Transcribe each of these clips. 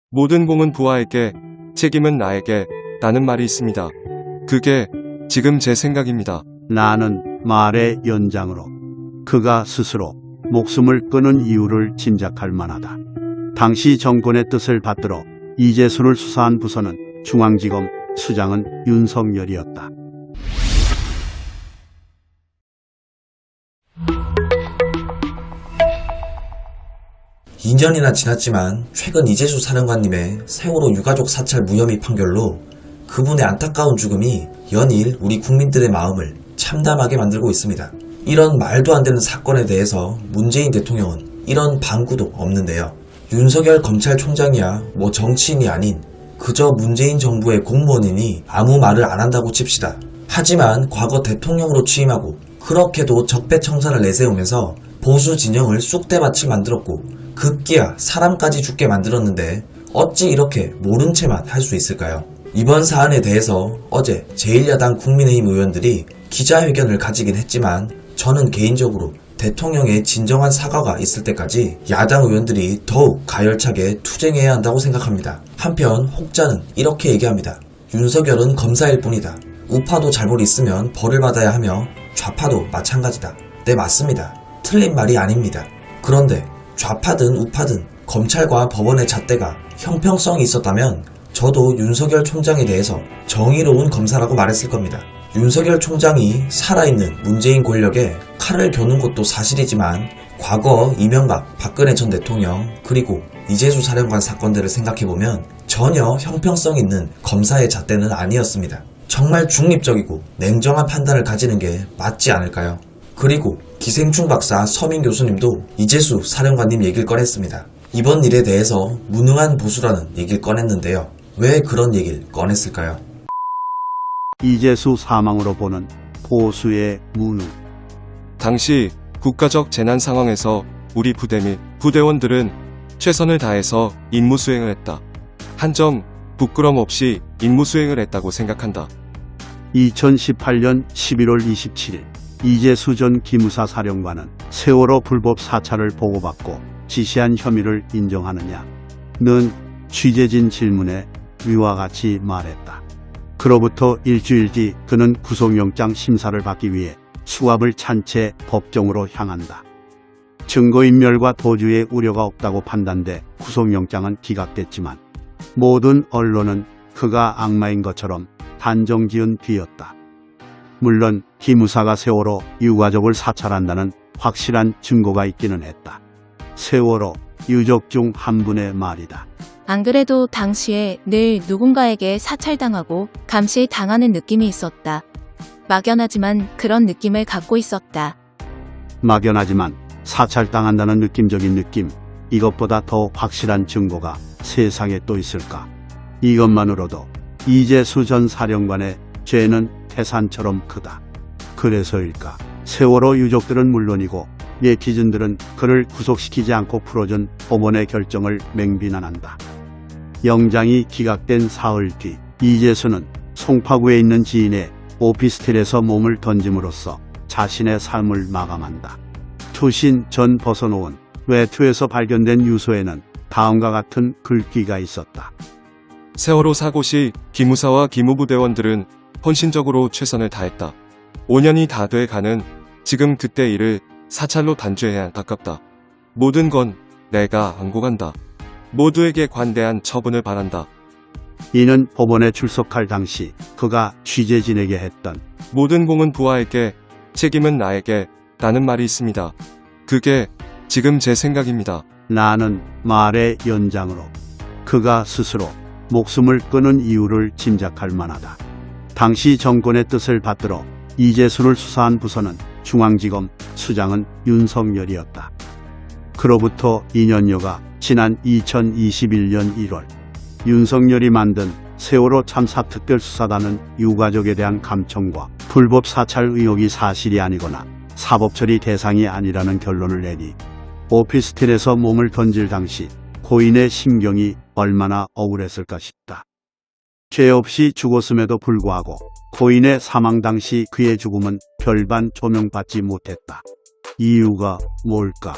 모든 공은 부하에게, 책임은 나에게 라는 말이 있습니다. 그게 지금 제 생각입니다. 나는 말의 연장으로 그가 스스로 목숨을 끊은 이유를 짐작할 만하다. 당시 정권의 뜻을 받들어 이재수를 수사한 부서는 중앙지검, 수장은 윤석열이었다. 2년이나 지났지만 최근 이재수 사령관님의 세월호 유가족 사찰 무혐의 판결로 그분의 안타까운 죽음이 연일 우리 국민들의 마음을 참담하게 만들고 있습니다. 이런 말도 안 되는 사건에 대해서 문재인 대통령은 이런 방구도 없는데요. 윤석열 검찰총장이야 뭐 정치인이 아닌 그저 문재인 정부의 공무원이니 아무 말을 안 한다고 칩시다. 하지만 과거 대통령으로 취임하고 그렇게도 적폐청산을 내세우면서 보수 진영을 쑥대밭을 만들었고 급기야 사람까지 죽게 만들었는데 어찌 이렇게 모른 채만 할 수 있을까요? 이번 사안에 대해서 어제 제1야당 국민의힘 의원들이 기자회견을 가지긴 했지만 저는 개인적으로 대통령의 진정한 사과가 있을 때까지 야당 의원들이 더욱 가열차게 투쟁해야 한다고 생각합니다. 한편 혹자는 이렇게 얘기합니다. 윤석열은 검사일 뿐이다. 우파도 잘못 있으면 벌을 받아야 하며 좌파도 마찬가지다. 네, 맞습니다. 틀린 말이 아닙니다. 그런데 좌파든 우파든 검찰과 법원의 잣대가 형평성이 있었다면 저도 윤석열 총장에 대해서 정의로운 검사라고 말했을 겁니다. 윤석열 총장이 살아있는 문재인 권력에 칼을 겨눈 것도 사실이지만 과거 이명박, 박근혜 전 대통령 그리고 이재수 사령관 사건들을 생각해보면 전혀 형평성 있는 검사의 잣대는 아니었습니다. 정말 중립적이고 냉정한 판단을 가지는 게 맞지 않을까요? 그리고 기생충 박사 서민 교수님도 이재수 사령관님 얘기를 꺼냈습니다. 이번 일에 대해서 무능한 보수라는 얘기를 꺼냈는데요. 왜 그런 얘기를 꺼냈을까요? 이재수 사망으로 보는 보수의 무능. 당시 국가적 재난 상황에서 우리 부대 및 부대원들은 최선을 다해서 임무 수행을 했다. 한 점 부끄럼 없이 임무 수행을 했다고 생각한다. 2018년 11월 27일 이재수 전 기무사 사령관은 세월호 불법 사찰을 보고받고 지시한 혐의를 인정하느냐는 취재진 질문에 위와 같이 말했다. 그로부터 일주일 뒤 그는 구속영장 심사를 받기 위해 수갑을 찬 채 법정으로 향한다. 증거인멸과 도주의 우려가 없다고 판단돼 구속영장은 기각됐지만 모든 언론은 그가 악마인 것처럼 단정지은 뒤였다. 물론 기무사가 세월호 유가족을 사찰한다는 확실한 증거가 있기는 했다. 세월호 유족 중 한 분의 말이다. 안 그래도 당시에 늘 누군가에게 사찰당하고 감시당하는 느낌이 있었다. 막연하지만 그런 느낌을 갖고 있었다. 막연하지만 사찰당한다는 느낌적인 느낌, 이것보다 더 확실한 증거가 세상에 또 있을까? 이것만으로도 이재수 전 사령관의 죄는 태산처럼 크다. 그래서일까? 세월호 유족들은 물론이고 네티즌들은 그를 구속시키지 않고 풀어준 법원의 결정을 맹비난한다. 영장이 기각된 사흘 뒤 이재수는 송파구에 있는 지인의 오피스텔에서 몸을 던짐으로써 자신의 삶을 마감한다. 투신 전 벗어놓은 외투에서 발견된 유서에는 다음과 같은 글귀가 있었다. 세월호 사고 시 기무사와 기무부대원들은 헌신적으로 최선을 다했다. 5년이 다 돼 가는 지금 그때 일을 사찰로 단죄해야 안타깝다. 모든 건 내가 안고 간다. 모두에게 관대한 처분을 바란다. 이는 법원에 출석할 당시 그가 취재진에게 했던 모든 공은 부하에게, 책임은 나에게 라는 말이 있습니다. 그게 지금 제 생각입니다. 나는 말의 연장으로 그가 스스로 목숨을 끊은 이유를 짐작할 만하다. 당시 정권의 뜻을 받들어 이재수를 수사한 부서는 중앙지검, 수장은 윤석열이었다. 그로부터 2년여가 지난 2021년 1월 윤석열이 만든 세월호 참사 특별수사단은 유가족에 대한 감청과 불법 사찰 의혹이 사실이 아니거나 사법처리 대상이 아니라는 결론을 내니 오피스텔에서 몸을 던질 당시 고인의 심경이 얼마나 억울했을까 싶다. 죄 없이 죽었음에도 불구하고 고인의 사망 당시 그의 죽음은 별반 조명받지 못했다. 이유가 뭘까?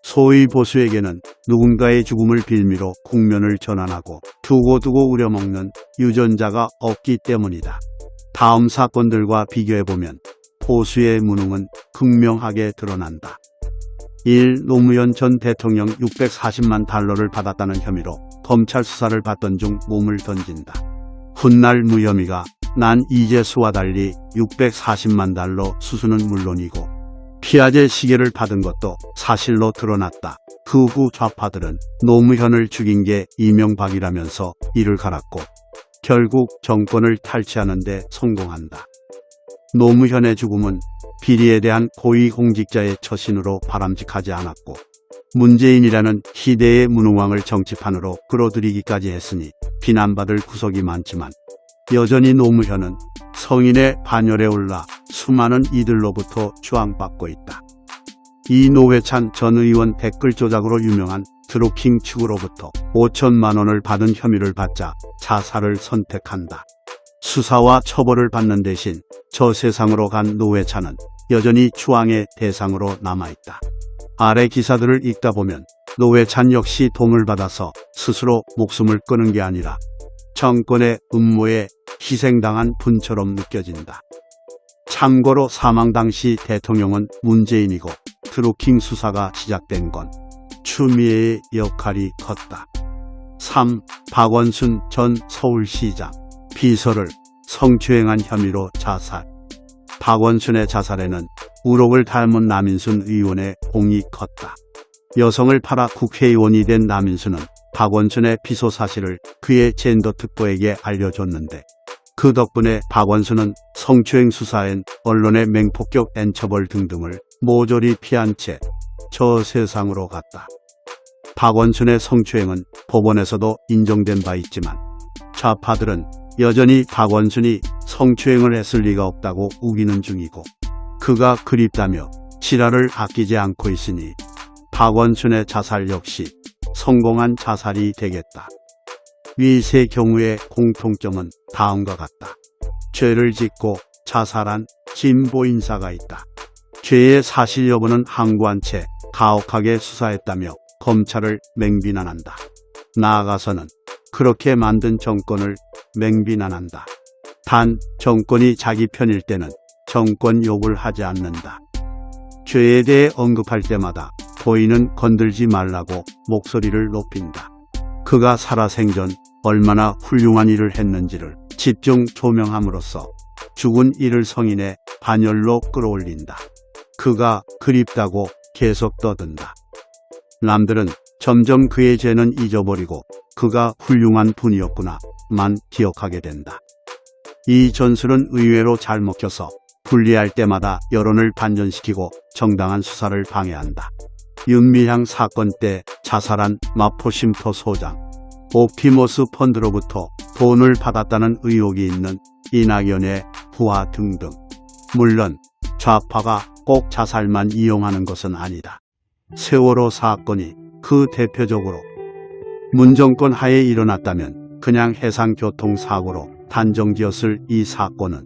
소위 보수에게는 누군가의 죽음을 빌미로 국면을 전환하고 두고두고 우려먹는 유전자가 없기 때문이다. 다음 사건들과 비교해보면 보수의 무능은 극명하게 드러난다. 1. 노무현 전 대통령 640만 달러를 받았다는 혐의로 검찰 수사를 받던 중 몸을 던진다. 훗날 무혐의가 난 이재수와 달리 640만 달러 수수는 물론이고 피아제 시계를 받은 것도 사실로 드러났다. 그 후 좌파들은 노무현을 죽인 게 이명박이라면서 이를 갈았고 결국 정권을 탈취하는 데 성공한다. 노무현의 죽음은 비리에 대한 고위공직자의 처신으로 바람직하지 않았고 문재인이라는 희대의 무능왕을 정치판으로 끌어들이기까지 했으니 비난받을 구석이 많지만 여전히 노무현은 성인의 반열에 올라 수많은 이들로부터 추앙받고 있다. 이 노회찬 전 의원 댓글 조작으로 유명한 드루킹 측으로부터 5천만 원을 받은 혐의를 받자 자살을 선택한다. 수사와 처벌을 받는 대신 저 세상으로 간 노회찬은 여전히 추앙의 대상으로 남아있다. 아래 기사들을 읽다 보면 노회찬 역시 도움을 받아서 스스로 목숨을 끊은 게 아니라 정권의 음모에 희생당한 분처럼 느껴진다. 참고로 사망 당시 대통령은 문재인이고 드루킹 수사가 시작된 건 추미애의 역할이 컸다. 3. 박원순 전 서울시장 비서를 성추행한 혐의로 자살. 박원순의 자살에는 우록을 닮은 남인순 의원의 공이 컸다. 여성을 팔아 국회의원이 된 남인순은 박원순의 비서 사실을 그의 젠더 특보에게 알려줬는데 그 덕분에 박원순은 성추행 수사엔 언론의 맹폭격 N처벌 등등을 모조리 피한 채 저 세상으로 갔다. 박원순의 성추행은 법원에서도 인정된 바 있지만 좌파들은 여전히 박원순이 성추행을 했을 리가 없다고 우기는 중이고 그가 그립다며 지랄을 아끼지 않고 있으니 박원순의 자살 역시 성공한 자살이 되겠다. 위 세 경우의 공통점은 다음과 같다. 죄를 짓고 자살한 진보 인사가 있다. 죄의 사실 여부는 항고한 채 가혹하게 수사했다며 검찰을 맹비난한다. 나아가서는 그렇게 만든 정권을 맹비난한다. 단 정권이 자기 편일 때는 정권 욕을 하지 않는다. 죄에 대해 언급할 때마다 고인은 건들지 말라고 목소리를 높인다. 그가 살아생전 얼마나 훌륭한 일을 했는지를 집중 조명함으로써 죽은 이를 성인의 반열로 끌어올린다. 그가 그립다고 계속 떠든다. 남들은 점점 그의 죄는 잊어버리고 그가 훌륭한 분이었구나만 기억하게 된다. 이 전술은 의외로 잘 먹혀서 불리할 때마다 여론을 반전시키고 정당한 수사를 방해한다. 윤미향 사건 때 자살한 마포쉼터 소장, 옵티머스 펀드로부터 돈을 받았다는 의혹이 있는 이낙연의 부하 등등. 물론 좌파가 꼭 자살만 이용하는 것은 아니다. 세월호 사건이 그 대표적으로 문정권 하에 일어났다면 그냥 해상교통사고로 단정지었을 이 사건은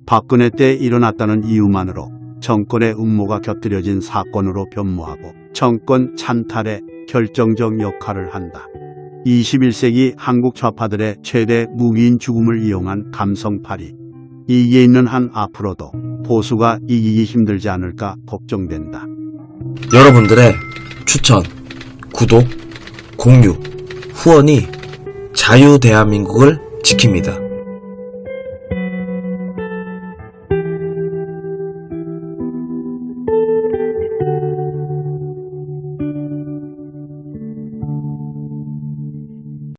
박근혜 때 일어났다는 이유만으로 정권의 음모가 곁들여진 사건으로 변모하고 정권 찬탈에 결정적 역할을 한다. 21세기 한국 좌파들의 최대 무기인 죽음을 이용한 감성팔이. 이기에 있는 한 앞으로도 보수가 이기기 힘들지 않을까 걱정된다. 여러분들의 추천, 구독, 공유, 후원이 자유 대한민국을 지킵니다.